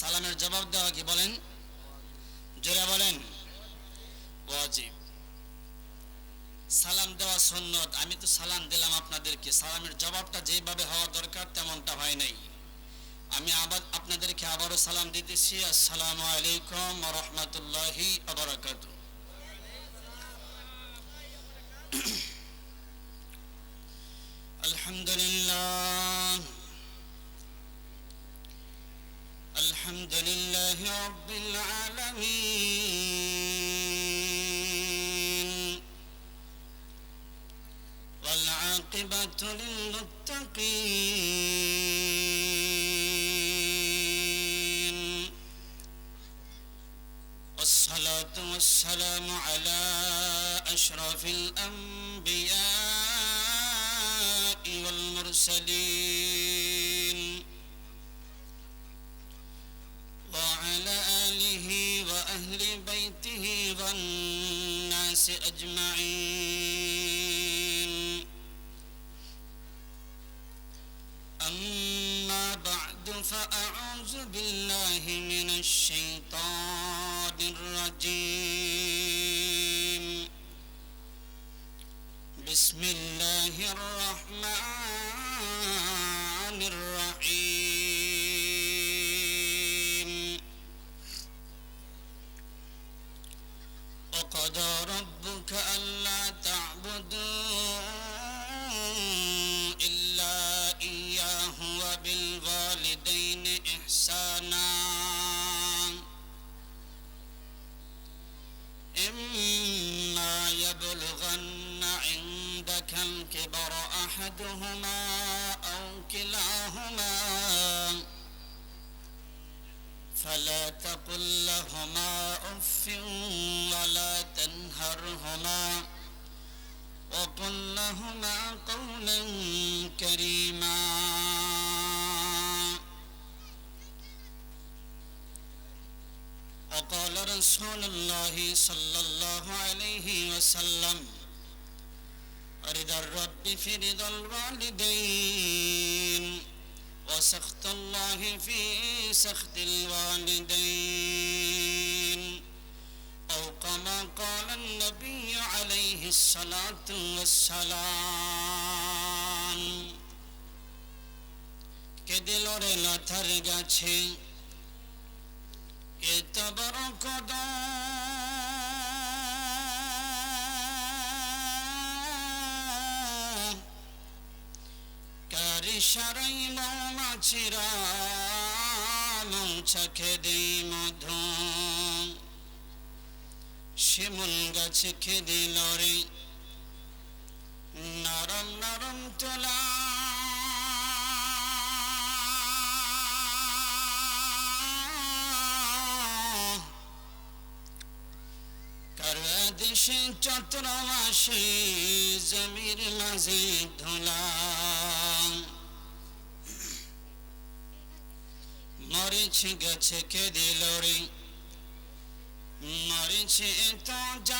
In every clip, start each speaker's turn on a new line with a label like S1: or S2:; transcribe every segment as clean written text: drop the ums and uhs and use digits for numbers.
S1: সালামের জবাব দেওয়া কি বলেন? জোরে বলেন। ওয়াজিব। সালাম দেওয়া সুন্নত। আমি তো সালাম দিলাম আপনাদেরকে, সালামের জবাবটা যেভাবে হওয়া দরকার তেমনটা হয় নাই। আমি আবার আপনাদেরকে আবারও সালাম দিতেছি। আসসালামু আলাইকুম ওয়া রাহমাতুল্লাহি ওয়া বারাকাতুহু। আলহামদুলিল্লাহ আলহামদুলিল্লাহি রাব্বিল আলামিন ওয়াল আকিবাতু লিল মুত্তাকিন والصلاة والسلام على أشرف الأنبياء والمرسلين وعلى آله وأهل بيته والناس أجمعين. أما بعد فأعوذ بالله من الشيطان الرجيم. بسم الله الرحمن الرحيم. وقضى ربك ألا تعبدوا إلا إياه وبالوالدين إحسانا. إما يبلغن عندك الكبر أحدهما أو كلاهما فلا تقل لهما أف ولا تنهرهما وقل لهما قولا كريما. وقال رسول الله صلى الله عليه وسلم رضا الرب في رضا الوالدين وسخط الله في سخط الوالدين أو كما قال النبي عليه الصلاة والسلام. কে দিল রে লতার গাছে এত বড় কদম, কার ইশারায় মৌমাছিরা মৌচাকে দেই মধু। শিমুল গাছে খেদিল রে নরম নরম তোলা, দেশে চৈত্র মাসে জমির মাঝে ধুলা। মরিচ গাছে খেদিল রে মরিচে তো জাল,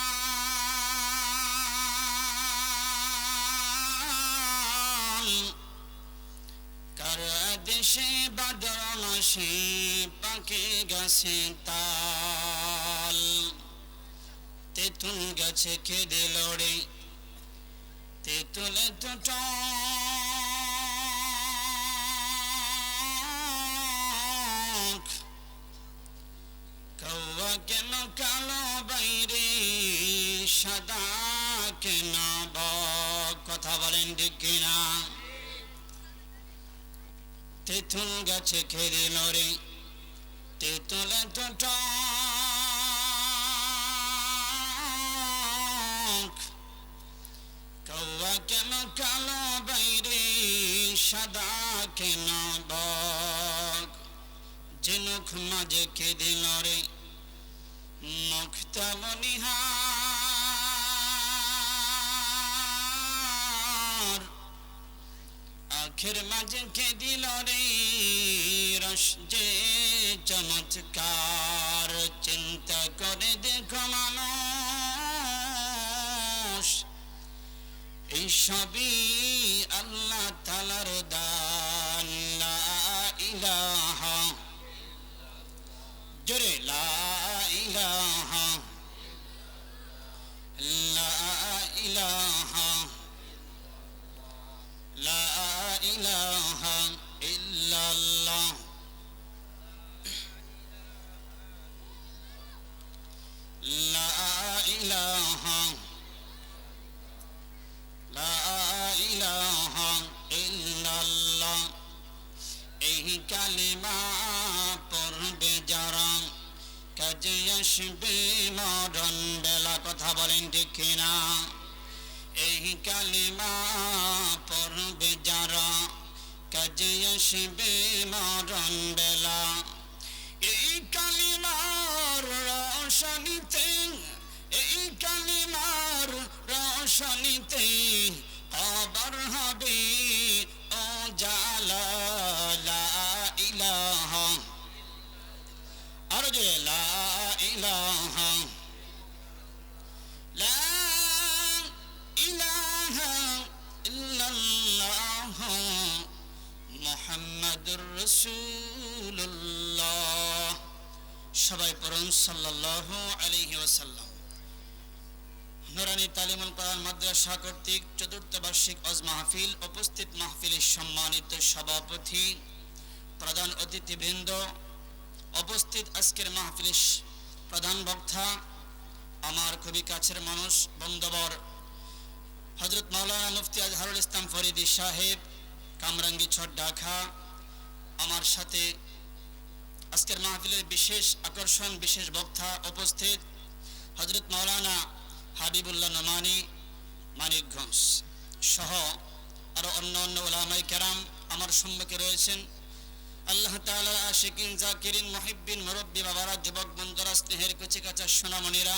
S1: কার দেশে ভাদ্র মাসে পাকে গাছে তাল। তেঁতুল গাছে খেদিল রে তেঁতুলে তো টক, কৌয়া কেন কালো বাইরে সাদা কেন বক। কথা বলেন ঠিক কিনা? তেঁতুল গাছে খেদিল রে তেঁতুলে তো টক, কৌয়া কেন কালো বাইরে সাদা কেন বক। ঝিনুক মাঝে খেদিল রে মুক্তা বনিহার, আখের মাঝে খেদিল রে রস যে চমৎকার। চিন্তা করে দেখো মানুষ, এই সবই আল্লাহ তাআলার দান। লা ইলাহা জোরে লা ইলাহা লা ইলাহা লা ইলাহা ইল্লাল্লাহ লা ইলাহা লা ইলাহা ইল্লাল্লাহ। এই কালিমা পড়বে যারা কাজে আসবে মরণ বেলা। কথা বলেন ঠিক কিনা? এই কালিমা পড়বে যারা কাজে আসবে মরণ বেলা। এই কালিমার রোশনীতে এই কালিমার রোশনীতে কবর হবে ও জালা। লা ইলাহা আর জোরে লা ইলাহা লা ইলাহা ইল্লাল্লাহ মুহাম্মাদুর রাসূলুল্লাহ। সবাই পড়ুন সাল্লাল্লাহু আলাইহি ওয়াসাল্লাম। নুরানি তালিমুল কোরআন মাদ্রাসা কর্তৃক চতুর্থ বার্ষিক ওয়াজ মাহফিল, উপস্থিত মাহফিলের সম্মানিত সভাপতি, প্রধান অতিথিবৃন্দ, উপস্থিত আজকের মাহফিলের প্রধান বক্তা, আমার খুবই কাছের মানুষ, বন্ধুবর হযরত মাওলানা মুফতি আজহারুল ইসলাম ফরিদী সাহেব, কামরাঙ্গী ছট ঢাকা। আমার সাথে আজকের মাহফিলের বিশেষ আকর্ষণ, বিশেষ বক্তা উপস্থিত হযরত মাওলানা হাবিবুল্লাহ নোমানী মানিকগঞ্জ সহ আরও অন্য অন্য উলামায়ে কেরাম আমার সম্মুখে রয়েছেন। আল্লাহ তাআলার আশিকিন, জাকিরিন, মুহিব্বিন, মুরব্বী বাবারা, যুবক বন্ধুরা, স্নেহের কচিকাঁচা সোনামণিরা,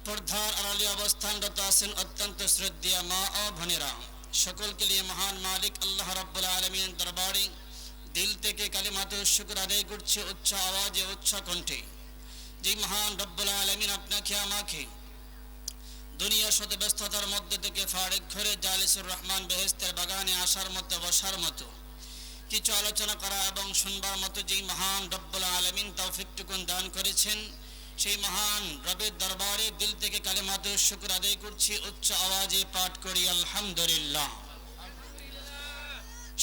S1: পর্দার আড়ালে অবস্থানরত আছেন অত্যন্ত শ্রদ্ধেয় মা ও বোনেরা, সকলকে নিয়ে মহান মালিক আল্লাহ রাব্বুল আলামিনের দরবারে দিল থেকে কালিমাতুশ শুকর আদায় করছি উচ্চ আওয়াজে, উচ্চ কণ্ঠে। যে মহান রব্বুল আলামিন আপনাকে আমাকে দুনিয়া শত ব্যস্ততার মধ্যে থেকে ফারিগ করে জালিসুর রহমান বেহেশতের বাগানে আসার মতো, বসার মতো, কিছু আলোচনা করা এবং শুনবার মতো যেই মহান রব্বুল আলামিন তৌফিকটুকুন দান করেছেন, সেই মহান রবের দরবারে দিল থেকে কালিমাতুশ শুকর আদায় করছি, উচ্চ আওয়াজে পাঠ করি আলহামদুলিল্লাহ।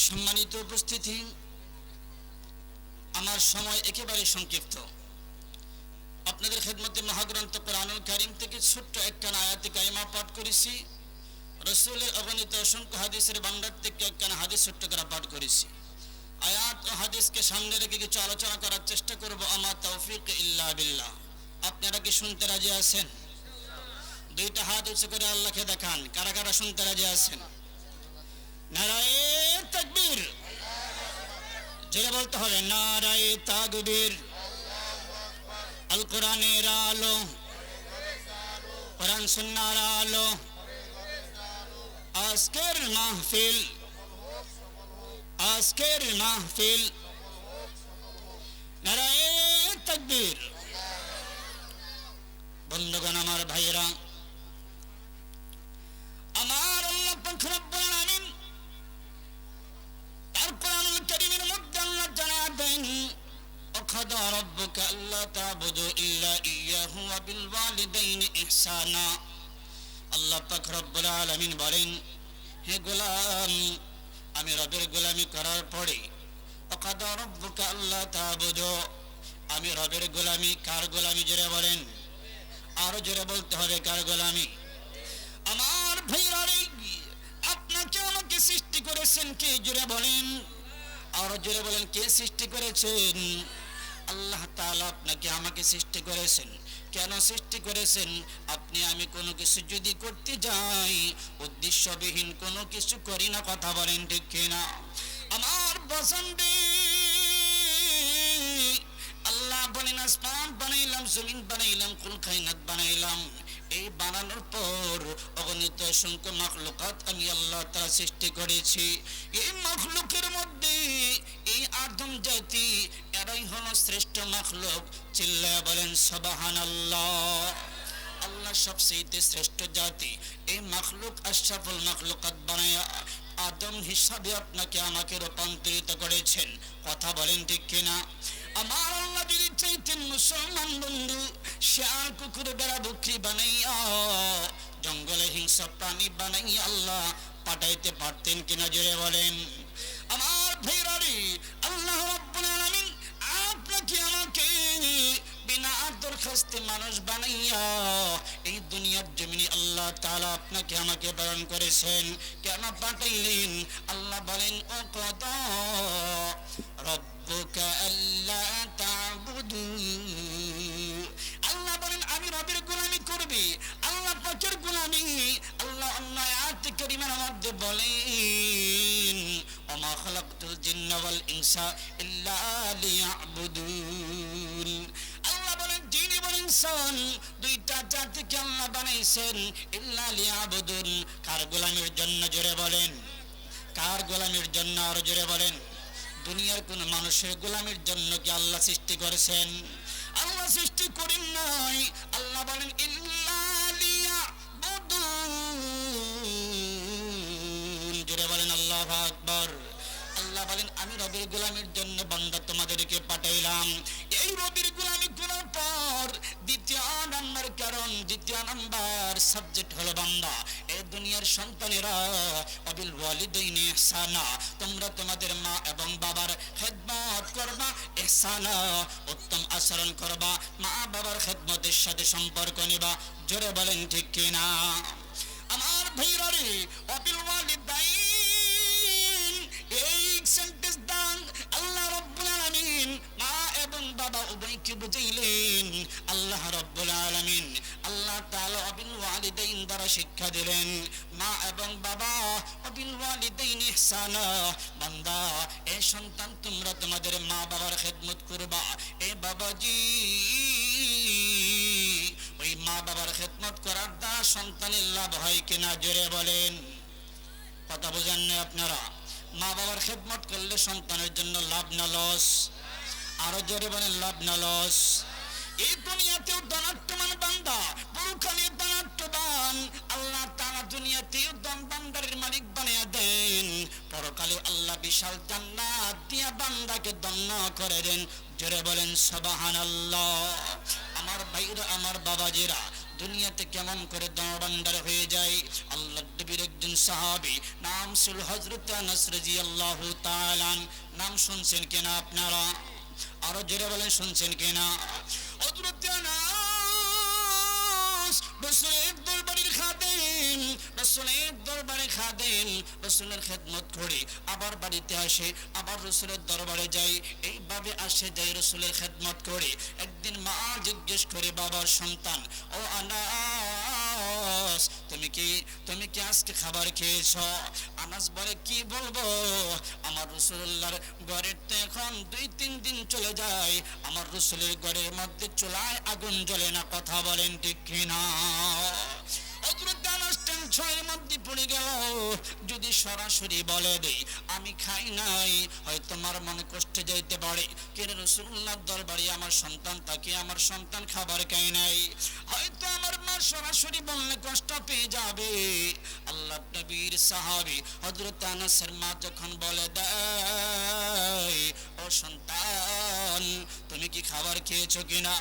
S1: সম্মানিত উপস্থিতি, আমার সময় একেবারে সংক্ষিপ্ত। আপনাদের খেদমতে মহাগ্রন্থ কোরআনুল কারীম থেকে ছোট্ট একখানা আয়াতে কারিমা পাঠ করেছি। রাসূলের অগণিত অসংখ্য হাদিসের ভান্ডার থেকে একখানা হাদিস ছোট্ট করে পাঠ করেছি। আয়াত ও হাদিসকে সামনে রেখে কিছু আলোচনা করার চেষ্টা করব। আমার তৌফিক ইল্লা বিল্লাহ। আপনারা কি শুনতে রাজি আছেন? দুইটা হাত উঁচু করে আল্লাহকে দেখান, কারা কারা শুনতে রাজি আছেন? নারায়ে তাকবীর। জোরে বলতে হবে নারায়ে তাকবীর। আল কোরআনের আলো, কোরআন সুন্নাহর আলো, আজকের মাহফিল, আজকের মাহফিল। নারায়ে তাকবীর। বন্ধুগণ, আমার ভাইয়েরা, আমার আল্লাহ পাক রব্বুল আলামিন তার কোরআনুল কারীমের মধ্যে আল্লাহ জানাবেন وقضى ربك ألا تعبدوا إلا إياه وبالوالدين إحسانا। আল্লাহ পাক রব্বুল আলামিন বলেন, হে গোলাম, আমি রবের গোলামি করার পরে وقضى ربك ألا تعبدوا, আমি রবের গোলামি, কার গোলামি? জোরে বলেন, আরো জোরে বলতে হবে, কার গোলামি? আমার ভাইরা, আপনাকে আমাকে সৃষ্টি করেছেন কে? জোরে বলেন, আরো জোরে বলেন, কে সৃষ্টি করেছেন? আল্লাহ তাআলা আপনাকে আমাকে সৃষ্টি করেছেন। কেন সৃষ্টি করেছেন? আপনি আমি কোনো কিছু যদি করতে যাই, উদ্দেশ্যবিহীন কোনো কিছু করি না। কথা বলেন ঠিক কিনা? আমার পছন্দে আল্লাহ বলেন, আসমান বানাইলাম, জমিন বানাইলাম, কুল কায়নাত বানাইলাম। এই বানানোর পর অগণিত অসংখ্য মাখলুকাত আমি আল্লাহ তাআলা সৃষ্টি করেছি। এই মাখলুকের মধ্যে এই আদম জাতি, এরাই হলো শ্রেষ্ঠ মাখলুক। চিল্লায়া বলেন সুবহানাল্লাহ। আল্লাহ সবচেয়ে শ্রেষ্ঠ জাতি। এই মাখলুক আশরাফুল মাখলুকাত বানায়া আদম হিসাবে আপনাকে আমাকে রূপান্তরিত করেছেন। কথা বলেন ঠিক কিনা? আমার আল্লাহ যদি চাইতেন মুসলমান বন্ধু, শেয়াল কুকুর বেড়া বকরি বানাইয়া, জঙ্গলে হিংস্র প্রাণী বানাইয়া আল্লাহ পাঠাইতে পারতেন কিনা জোরে বলেন। আমার ভাইরারে, আল্লাহ রাব্বুল আলামিন আপনাকে আমাকে বিনা দরখাস্তে মানুষ বানাইয়া এই দুনিয়ার জমিনে আল্লাহ তাআলা আপনাকে আমাকে প্রেরণ করেছেন। কেন পাঠাইলেন? আল্লাহ বলেন, ও কদা রব্বুকা আল্লা তা'বুদু, আল্লাহ বলেন আমি রবের গোলামি করবে, আল্লাহ পাকের গোলামি। আল্লাহ অন্য আয়াত কারিমার মধ্যে বলেন, ওমা খালাকতুল জিন্না ওয়াল ইনসা ইল্লা লিয়াবুদুন। আল্লাহ বলেন জিন এবং ইনসান দুইটা জাতিকে আল্লাহ বানাইছেন ইল্লা লিয়াবুদুন, কার গোলামির জন্য জোরে বলেন, কার গোলামির জন্য আর জোরে বলেন। দুনিয়ার কোন মানুষের গোলামির জন্য কি আল্লাহ সৃষ্টি করেছেন? আল্লাহ সৃষ্টি করেন নাই। আল্লাহ বলেন ইল্লা লিয়াবুদুন, জোরে বলেন আল্লাহু আকবার। আল্লাহ বলেন আমি রবের গোলামির জন্য বান্দা তোমাদেরকে পাঠাইলাম। এই রবের গোলামি করার পর দ্বিতীয় নাম্বার কারণ, দ্বিতীয় নাম্বার সাবজেক্ট হলো বান্দা। এই দুনিয়ার সন্তানেরা অবিল ওয়ালিদাইনি ইহসানা, তোমরা তোমাদের মা এবং বাবার খেদমত করবা, ইহসানা উত্তম আচরণ করবা, মা বাবার খেদমতের সাথে সম্পর্ক নিবা, জোরে বলেন ঠিক কিনা। আমার ভাইরারে, অবিল ওয়ালিদাইন এই সেন্টেন্স দান আল্লাহ রাব্বুল আলামিন মা এবং বাবা উভয়কে বুঝাইলেন। আল্লাহ রাব্বুল আলামিন আল্লাহ তাআলা অবিল ওয়ালিদাইন দ্বারা শিক্ষা দিলেন, মা এবং বাবা অবিল ওয়ালিদাইন ইহসানা, বান্দা এ সন্তান তোমরা তোমাদের মা বাবার খেদমত করবা। এ বাবাজি, ওই মা বাবার খেদমত করার দ্বারা সন্তানের লাভ হয় কিনা জোরে বলেন। কথা বোঝেন না আপনারা? মা বাবার খেদমত করলে সন্তানের জন্য লাভ না লস? আরো জোরে বলেন, লাভ না লস? এই দুনিয়াতেও ধনাঢ্যমান বান্দা, পরকালে ধনাঢ্যবান। আল্লাহ তাআলা দুনিয়াতেও ধন ভান্ডারের মালিক বানিয়ে দেন, পরকালে আল্লাহ বিশাল জান্নাত দিয়া বান্দাকে ধন্য করে দেন, জোরে বলেন সুবহানাল্লাহ। আমার ভাইরা, আমার বাবাজিরা, দুনিয়াতে কেমন করে ধনভান্ডার হয়ে যায়? আল্লাহ নবীর একজন সাহাবী, নাম ছিল হযরত আনাস রাদিয়াল্লাহু তাআলা। নাম শুনছেন কিনা আপনারা? আরো জোরে বলেন, শুনছেন কিনা? হযরত আনাস রাসূলের দরবারের খাদেম, রাসূলের দরবারে খাদেম, রাসূলের খেদমত করে আবার বাড়িতে আসে, আবার রাসূলের দরবারে যায়, এইভাবে আসে যায় রাসূলের খেদমত করে। একদিন মা জিজ্ঞেস করে বাবার সন্তান, ও আনাস তুমি কি আজকে খাবার খেয়েছ? আনাস বলে কি বলবো, আমার রাসূলুল্লাহর ঘরের তো এখন 2-3 দিন চলে যায়, আমার রাসূলের ঘরের মধ্যে চুলায় আগুন জ্বলে না। কথা বলেন ঠিক কিনা? হযরত আনাস টেনশনের মধ্যে পড়ে গেল, যদি সরাসরি বলে দেই আমি খাই নাই, হয়তো তোমার মনে কষ্টে যাইতে পারে, কিন্তু রাসূলুল্লাহর দরবারে আমার সন্তান তাকে, আমার সন্তান খাবার খায় নাই, হয়তো আমার মা সরাসরি বললে কষ্ট পেয়ে যাবে। আল্লাহ নবীর সাহাবী হযরত আনাসের মা যখন বলে দেয়, ও সন্তান তুমি কি খাবার খেয়েছো কিনা?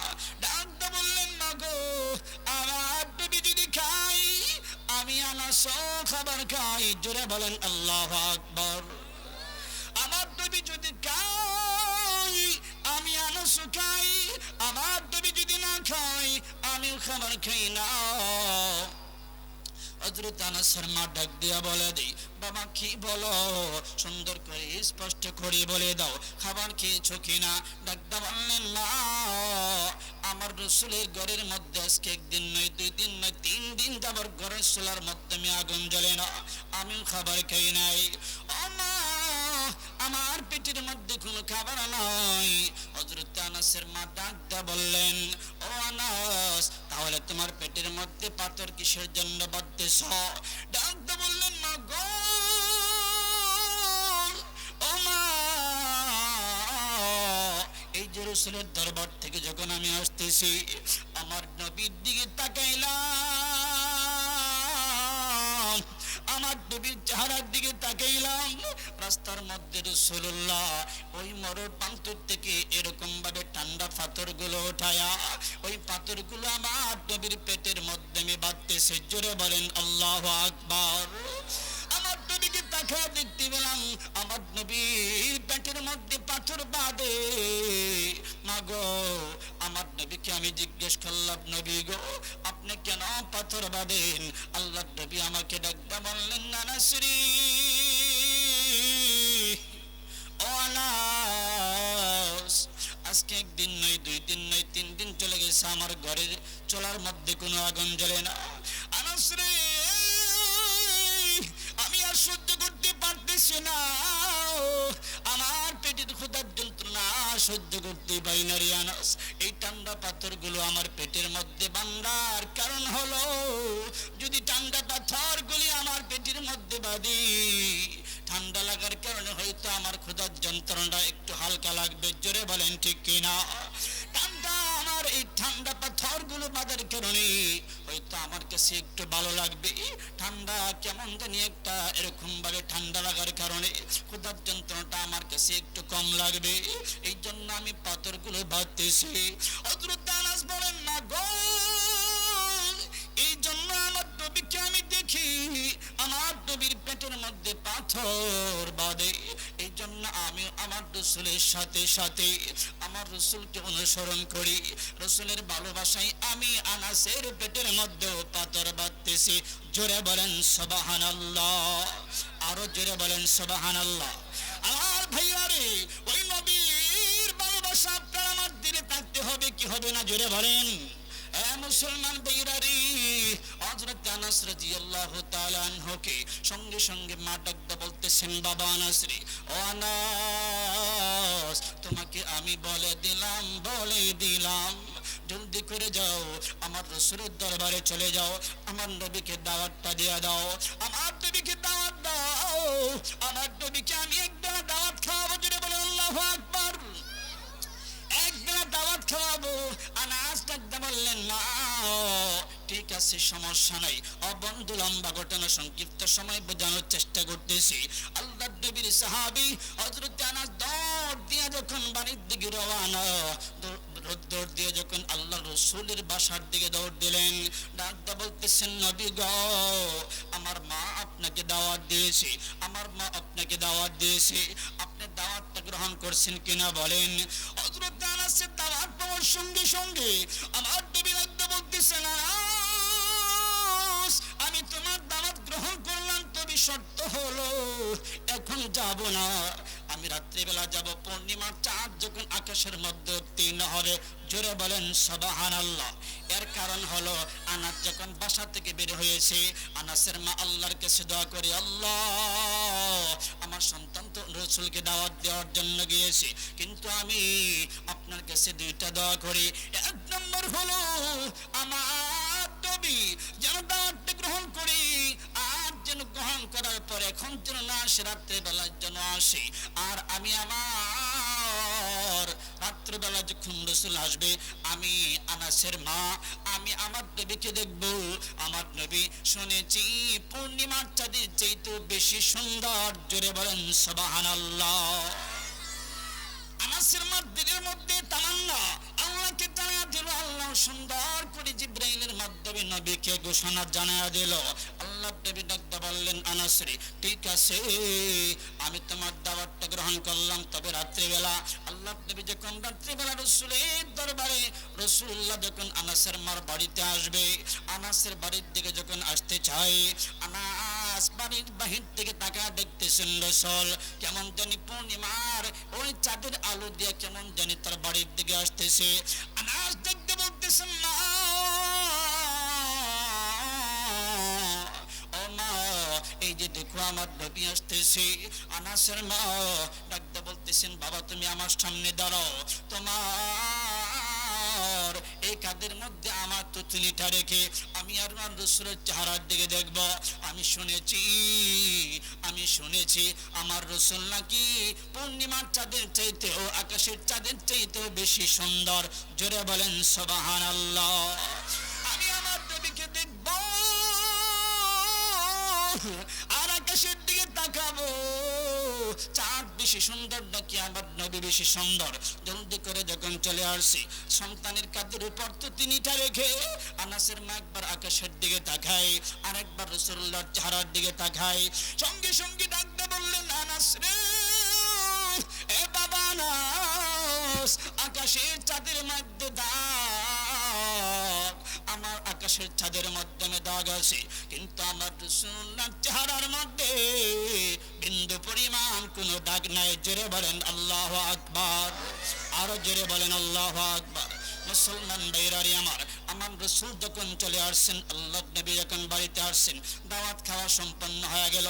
S1: ডাক্তার বললেন, মা গো, আমার নবী যদি খাই আমি আনাস খাবার খাই, জোরে বলেন আল্লাহু আকবার। আমার নবী যদি খাই আমি আনাস খাই, আমার নবী যদি না খাই আমিও খাবার খাই না। হযরত আনাসের মা ডাক দিয়া বলে দেই, বাবা কি বলো, সুন্দর করে স্পষ্ট করে বলে দাও, খাবার খেয়েছো কিনা? ডাকদা বললেন, না, আমার রাসূলের ঘরের মধ্যে আজকে 1 দিন নয়, 2 দিন নয়, 3 দিন যাবার ঘরের চুলার মধ্যে আগুন জ্বলে না, আমিও খাবার খাই নাই। ও মা, আমার পেটের মধ্যে কোনো খাবার নাই। হযরত আনাসের মা ডাকদা বললেন, ও আনাস, তাহলে তোমার পেটের মধ্যে পাথর কিসের জন্য বাঁধতেছ? ডাকদা বললেন, মা গো, ও মা, এই যে রাসূলের দরবার থেকে যখন আমি আসতেছি আমার নবীর দিকে তাকাইলাম, আমার নবীর চেহারার দিকে তাকাইলাম, রাস্তার মধ্যে রাসূলুল্লাহ ওই মরুর প্রান্তর থেকে এরকম ভাবে ঠান্ডা পাথরগুলো উঠায়া ওই পাথরগুলো আমার নবীর পেটের মধ্যে আমি বাঁধতেছে। জোরে বলেন আল্লাহু আকবার। আমার নবীকে তাকায় দেখতে পেলাম আমার নবীর পেটের মধ্যে পাথর বাঁধে। মাগো, আমার নবীকে আমি জিজ্ঞেস করলাম, নবী গো আপনি কেন পাথর বাঁধেন? আল্লাহর নবী আমাকে ডাকতে বললেন, না নাসরি, ও আনাস, আজকে একদিন নয়, 2 দিন নয়, 3 দিন চলে গেছে আমার ঘরের চলার মধ্যে কোনো আগুন জ্বলে না। আনাস রে, আমি আর সহ্য করতে পারতেছি না, আমার পেটের ক্ষুধার যন্ত্রণা সহ্য করতে পারি না রে আনাস। এই ঠান্ডা পাথরগুলো আমার পেটের মধ্যে বাঁধার কারণ হলো, যদি ঠান্ডা পাথরগুলি আমার পেটের মধ্যে বাঁধি, ঠান্ডা লাগার কারণে হয়তো আমার ক্ষুধার যন্ত্রণাটা একটু হালকা লাগবে। জোরে বলেন ঠিক কিনা? ঠান্ডা, আমার এই ঠান্ডা পাথরগুলো বাঁধার কারণে হয়তো আমার কাছে একটু ভালো লাগবে। ঠান্ডা কেমন জানি একটা এরকম ভাবে ঠান্ডা লাগার কারণে ক্ষুধার যন্ত্রণাটা আমার কাছে একটু কম লাগবে, এই জন্য আমি পাথরগুলো বাঁধতেছি। হযরত আনাস বলেন, না গো, এই জন্য আমার নবীকে আমি দেখি আমার নবীর পেটের মধ্যে পাথর বাঁধে, এই জন্য আমি আমার রাসূলের সাথে সাথে আমার রাসূলকে অনুসরণ করি। রাসূলের ভালোবাসায় আমি আনাসের পেটের মধ্যেও পাথর বাঁধতেছি। জোরে বলেন সুবহানাল্লাহ, আরো জোরে বলেন সুবহানাল্লাহ। আমার ভাইয়া রে, ওই নবীর ভালোবাসা আপনার আমার দিলে থাকতে হবে কি হবে না? জোরে বলেন। মুসলমান ভাইরা রে, হযরত আনাস রাদিয়াল্লাহু তাআলা আনহুকে সঙ্গে সঙ্গে মা ডাকতে বলতেছেন, বাবা আনাস রে, ও আনাস, তোমাকে আমি বলে দিলাম জলদি করে যাও, আমার রাসূলের দরবারে চলে যাও, আমার নবীকে দাওয়াতটা দিয়ে দাও, আমার নবীকে দাওয়াত দাও, আমার নবীকে আমি একবেলা দাওয়াত খাওয়াবো। জোরে বলে আল্লাহু আকবার। একবেলা দাওয়াত খাওয়াবো। আনাস ডাকতে বললেন, না ঠিক আছে, সমস্যা নাই। বন্ধু, লম্বা ঘটনা সংক্ষিপ্ত সময় বোঝানোর চেষ্টা করতেছি। আল্লাহর নবীর সাহাবী হযরত আনাস দৌড় দিয়ে যখন বাড়ির দিকে রওনা, দৌড় দিয়ে যখন আল্লাহ রাসূলের বাসার দিকে দৌড় দিলেন, ডাকতে বলতেছেন, নবী গো, আমার মা আপনাকে দাওয়াত দিয়েছে, আমার মা আপনাকে দাওয়াত দিয়েছে, আপনি দাওয়াতটা গ্রহণ করছেন কিনা বলেন। হযরত আনাসের দাওয়াত পাওয়ার সঙ্গে সঙ্গে আমার নবী ডাকতে বলতেছেন, আনাস, আমি তোমার দাওয়াত গ্রহণ করলাম, তবে শর্ত হলো এখন যাব না, আমি রাত্রিবেলা যাব, পূর্ণিমার চাঁদ যখন আকাশের মধ্যে উত্তীর্ণ হবে। জোরে বলেন সুবহানাল্লাহ। এর কারণ হলো, আনাস যখন বাসা থেকে বের হয়েছে, আনাসের মা আল্লাহর কাছে দোয়া করে, আল্লাহ, আমার সন্তান তো রাসূলকে দাওয়াত দেওয়ার জন্য গিয়েছে, কিন্তু আমি আপনার কাছে 2টা দোয়া করি। 1 নম্বর হলো, আমার নবী যেন দাওয়াতটা গ্রহণ করি, আর যেন গ্রহণ করার পর এখন যেন না আসে, রাত্রেবেলার জন্য আসে, আর আমি আমার রাত্রেবেলা যখন রাসূল আসবে, আমি আনাসের মা, আমি আমার নবীকে দেখব। আমার নবী শুনেছি পূর্ণিমার চাঁদের চাইতে বেশি সুন্দর। জোরে বলেন সুবহানাল্লাহ। আনাসের দিলের মধ্যে তামান্না আল্লাহকে জানায়া দিল, আল্লাহ সুন্দর করে জিবরাইলের মাধ্যমে নবীকে ঘোষণা জানায়া দিল। আল্লাহ নবী ডাকতে বললেন, আনাস রে, ঠিক আছে, আমি তোমার দাওয়াতটা গ্রহণ করলাম, তবে রাত্রিবেলা। আল্লাহ নবী যখন রাত্রিবেলা রাসূলের দরবারে, রাসূলুল্লাহ যখন আনাসের মার বাড়িতে আসবে, আনাসের বাড়ির দিকে যখন আসতে চায়, আনাস বাড়ির বাহির থেকে তাকা দেখতেছেন রাসূল কেমন জানি পূর্ণিমার ওই চাঁদের আলো দিয়ে কেমন জানি তার বাড়ির দিকে আসতেছে। আনাস দেখতে বলতেছেন, না ও মা, এই যে দেখো আমার নবী আসতেছে। আনাসের মা ডাকতে বলতেছেন, বাবা তুমি আমার সামনে দাঁড়াও, তোমার এই কাদের মধ্যে আমার তুতলিটা রেখে আমি আর আমার রাসূলের চেহারার দিকে দেখব। আমি শুনেছি আমার রাসূল নাকি পূর্ণিমার চাঁদের চাইতেও, আকাশের চাঁদের চাইতেও বেশি সুন্দর। জোরে বলেন সুবহানাল্লাহ। আমি আমার নবীকে দেখব, বাবু চাঁদ বেশি সুন্দর নাকি আমার নবী বেশি সুন্দর? জলদি করে যখন চলে আসছি, সন্তানের কাঁধের উপর তো তিনিটা রেখে আনাসের মা একবার আকাশের দিকে তাকায়, আর একবার রাসূলুল্লাহর চেহারার দিকে তাকায়। সঙ্গে সঙ্গে ডাকতে বললেন, আনাস রে, এ বাবা আনাস, আকাশের চাঁদের মধ্যে দাগ, আমার আকাশের চাঁদের মাধ্যমে দাগ আছে, কিন্তু আমার রাসূলুল্লাহর চেহারার মধ্যে বিন্দু পরিমাণ কোনো দাগ নাই। জোরে বলেন আল্লাহু আকবার, আরো জোরে বলেন আল্লাহু আকবার। মুসলমান ভাইরারি আমার, আমার রাসূল যখন চলে আসছেন, আল্লাহর নবী যখন বাড়িতে আসছেন, দাওয়াত খাওয়া সম্পন্ন হয়ে গেল।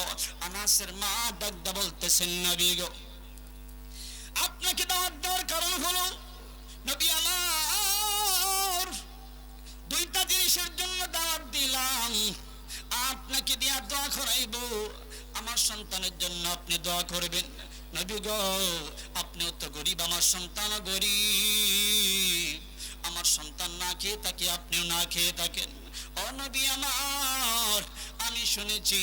S1: আনাসের মা ডাকতে বলতেছেন, নবী গো, আপনাকে দাওয়াত দেওয়ার কারণ হলো, নবী আমার দুইটা জিনিসের জন্য দাওয়াত দিলাম। আপনাকে দিয়া দোয়া করাইব, আমার সন্তানের জন্য আপনি দোয়া করবেন। নবী গো, আপনিও তো গরিব, আমার সন্তানও গরিব, আমার সন্তান না খেয়ে থাকে, আপনিও না খেয়ে থাকেন। ও নবী আমার, আমি শুনেছি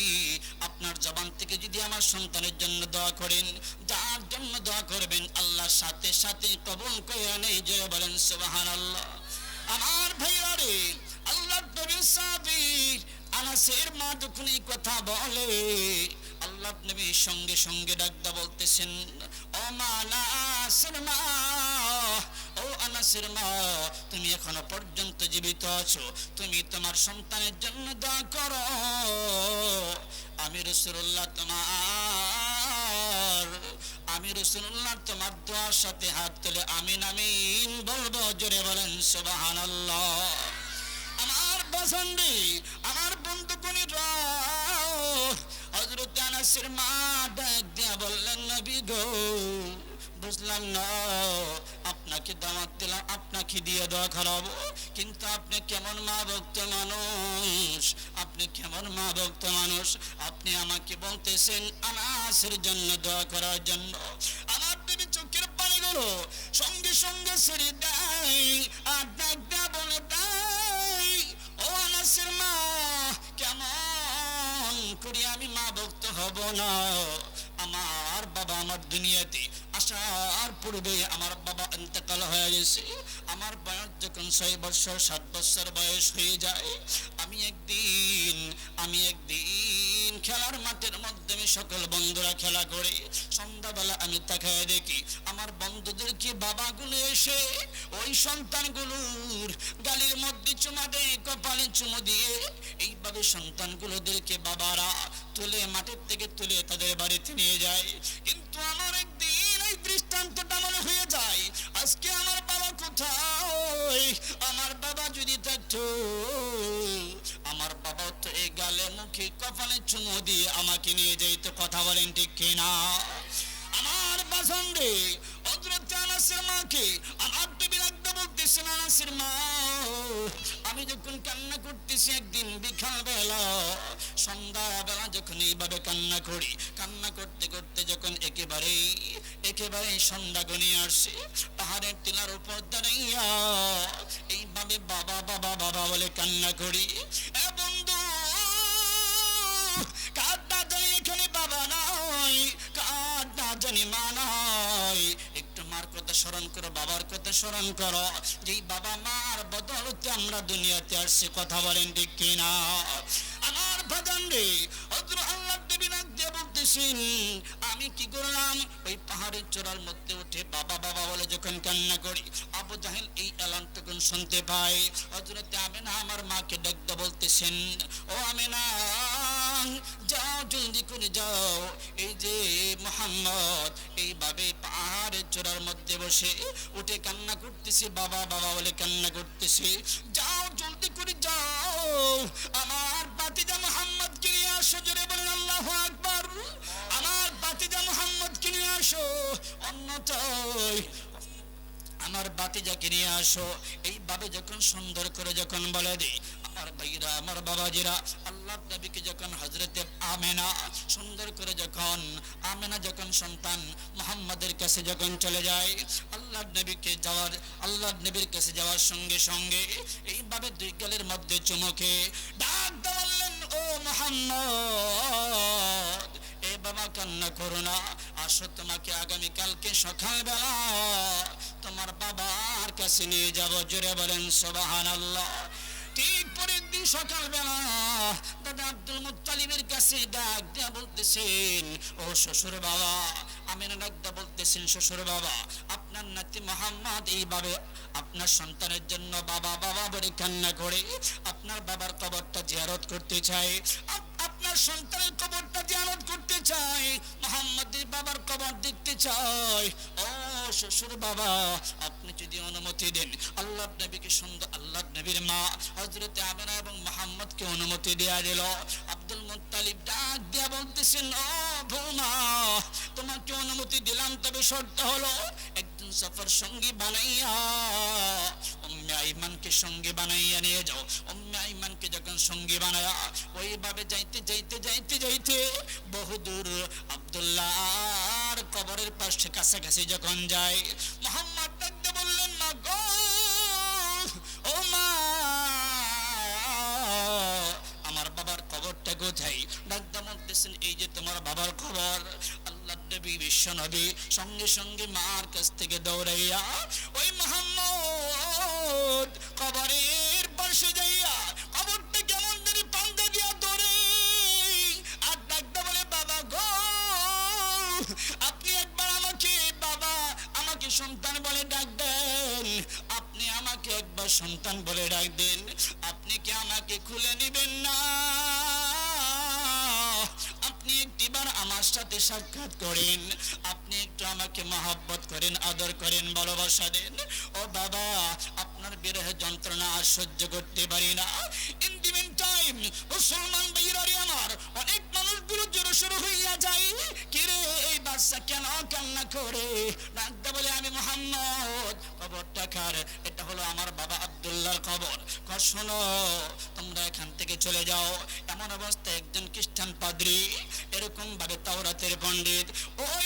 S1: আপনার জবান থেকে যদি আমার সন্তানের জন্য দোয়া করেন, যার জন্য দোয়া করবেন আল্লাহ সাথে সাথে কবুল করে নেই। যে বলেন সুবহানাল্লাহ। আমার ভাইরা রে, আল্লাহ নবী সাহাবী আনাসের মা যখন এই কথা বলে, আল্লাহ নবী সঙ্গে সঙ্গে ডাকতে বলতেছেন, ও মা আনাসের মা, ও আনাসের মা, তুমি এখনো পর্যন্ত জীবিত আছো, তুমি তোমার সন্তানের জন্য দোয়া করো। আমি রাসূলুল্লাহ তোমার দোয়ার সাথে হাত তুলে আমিন আমিন বলবো। জোরে বলেন সুবহানাল্লাহ। আমার বাসন্দি, আমার বন্ধু কোনিরা, হযরত আনাসের মা ডাক দিয়া বললেন, নবী গো, বুঝলাম না, আপনাকে দাওয়াত দিলাম, আপনাকে দিয়ে দোয়া করাবো, কিন্তু আপনি কেমন মা ভক্ত মানুষ, আপনি কেমন মা ভক্ত মানুষ, আপনি আমাকে বলতেছেন আনাসের জন্য দোয়া করার জন্য। আমার দেবী চোখের পানিগুলো সঙ্গে সঙ্গে ছেড়ে দেয়, আর ডাক দেয়া বলে দেয়, ও আনাসের মা, কেমন করি আমি মা ভক্ত হব না? আমার বাবা আমার দুনিয়াতে আসার পূর্বে আমার বাবা ইন্তেকাল হয়ে গেছে। আমার বয়স যখন 6 বছর 7 বছর বয়স হয়ে যায়, আমি একদিন খেলার মাঠের মাধ্যমে সকল বন্ধুরা খেলা করে, সন্ধ্যাবেলা আমি তাকায় দেখি আমার বন্ধুদেরকে বাবাগুলো এসে ওই সন্তানগুলোর গালের মধ্যে চুমা দেয়, কপালে চুমু দিয়ে এইভাবে সন্তানগুলোদেরকে বাবারা তুলে মাঠের থেকে তুলে তাদের বাড়িতে নিয়ে যায়। কিন্তু আমার একদিন এই দৃষ্টান্তটা মনে হয়ে যায়, আজকে আমার বাবা কোথায়? আমার বাবা যদি থাকতো, আমার বাবা তো এই গালে মুখে কপালে চুমু দিয়ে আমাকে নিয়ে যাইত। কথা বলেন ঠিক কিনা? আমার বাসন্দে হযরত আনাসের মাকে আমার দেবী রাখতে বলতেছেন, আনাসের মা, আমি যখন কান্না করতেছি, একদিন বিকাল বেলা সন্ধ্যাবেলা যখন এইভাবে কান্না করি, কান্না করতে করতে যখন একেবারে সন্ধ্যা ঘনিয়ে আসছে, পাহাড়ের টিলার উপর দাঁড়াইয়া এইভাবে বাবা বাবা বাবা বলে কান্না করি। এ বন্ধু, কার না জানি এখানে বাবা নাই, কার না জানি মা নাই, একটু মার কথা স্মরণ করো, বাবার কথা স্মরণ করো, যেই বাবা মার বদলতে আমরা দুনিয়াতে আসছি। কথা বলেন ঠিক কিনা? আমার বাজান রে, হযরত আল্লাহ নবী নাক দিয়ে বলতেছেন, আমি কি করলাম? ওই পাহাড়ের চূড়ার মধ্যে উঠে বাবা বাবা বলে যখন কান্না করি, আবু জাহেল এই এলান তখন শুনতে পায়। হযরত আমিনা আমার মাকে ডাকতে বলতেছেন, ও আমিনা, যাও, জলদি করে যাও, এই যে মুহাম্মদ এইভাবে পাহাড়ের চূড়ার মধ্যে বসে উঠে কান্না করতেছে, বাবা বাবা বলে কান্না করতেছে, যাও, জলদি করে যাও, আমার বাতিজা মুহাম্মদ কে নিয়ে আসো। জোরে বলেন আল্লাহু আকবার। আমার বাতিজা মুহাম্মদ কে নিয়ে আসো, অন্যথায় আমার বাতিজাকে নিয়ে আসো। এইভাবে যখন সুন্দর করে যখন বলে দিই, আমার ভাইরা, আমার বাবাজিরা, আল্লাহ নবীকে যখন হযরতে আমেনা সুন্দর করে যখন আমেনা যখন সন্তান মুহাম্মাদের কাছে যখন চলে যায়, আল্লাহ নবীর কাছে যাওয়ার সঙ্গে সঙ্গে এইভাবে দুই গালের মধ্যে চুমুকে ডাক বললেন, ও মুহাম্মদ, এ বাবা কান্না করো না, আসো তোমাকে আগামীকালকে সকালবেলা তোমার বাবার কাছে নিয়ে যাব। জোরে বলেন সুবহানাল্লাহ। ঠিক পরের দিন সকালবেলা দাদা আব্দুল মুত্তালিবের কাছে ডাক দিয়া বলতেছেন, ও শ্বশুর বাবা। আমিনা ডাক দিয়া বলতেছেন, শ্বশুর বাবা, আপনার নাতি মোহাম্মদ এইভাবে আপনার সন্তানের জন্য বাবা বাবা বলে কান্না করে আপনার বাবার কবরটা জিয়ারত করতে চাই, আপনার সন্তানের কবরটা জিয়ারত করতে চাই, মোহাম্মদের বাবার কবর দেখতে চাই। ও শ্বশুর বাবা, আপনি যদি অনুমতি দেন। আল্লাহ নবীকে সুন্দর, আল্লাহ নবীর মা হযরতে আমিনা এবং মুহাম্মদকে অনুমতি দেয়া দিল। আব্দুল মুত্তালিব ডাক দিয়া বলতেছেন, ও বৌমা, তোমাকে অনুমতি দিলাম, তবে শর্ত হলো একজন সফর সঙ্গী বানাইয়া উম্মে আইমানকে সঙ্গী বানাইয়া নিয়ে যাও। উম্মে আইমানকে যখন সঙ্গী বানায়া ওইভাবে যাইতে যাইতে যাইতে যাইতে বহুদূর আব্দুল্লাহর কবরের পাশে কাছাকাছি যখন যায়, মুহাম্মদ ডাকতে বললেন, মা গো, ও মা, আমার বাবার কবরটা কোথায়? ডাকতে বলতেছেন, এই যে তোমার বাবার কবর। আল্লাহ নবী বিশ্ব নবী সঙ্গে সঙ্গে মার কাছ থেকে দৌড়াইয়া ওই মুহাম্মদ কবরের পাশে যাইয়া কবরটা কেমন করে পান্তা দিয়া ধরে আর ডাকতে বলে, বাবা গো, আপনি একবার আমাকে, বাবা আমাকে সন্তান বলে ডাক দেন, আপনি আমাকে একবার সন্তান বলে ডাক দেন, আপনি কি আমাকে খুলে নিবেন না? আপনি একটিবার আমার সাথে সাক্ষাৎ করেন, আপনি একটু আমাকে মহব্বত করেন, আদর করেন, ভালোবাসা দেন। ও বাবা, আপনার বিরহ যন্ত্রণা আর সহ্য করতে পারি না। ইন দি মিন টাইম মুসলমান ভাইরারে আমার, অনেক মানুষগুলো জোর শুরু হইয়া যায়, কিরে এই বাচ্চা কেন কান্না করে? ডাকতে বলে, আমি মুহাম্মদ। কবরটা কার? এটা হলো আমার বাবা আব্দুল্লাহর কবর। শোনো, তোমরা এখান থেকে চলে যাও। এমন অবস্থায় একজন খ্রিস্টান পাদ্রী, এরকম ভাবে তাওরাতের পণ্ডিত, ওই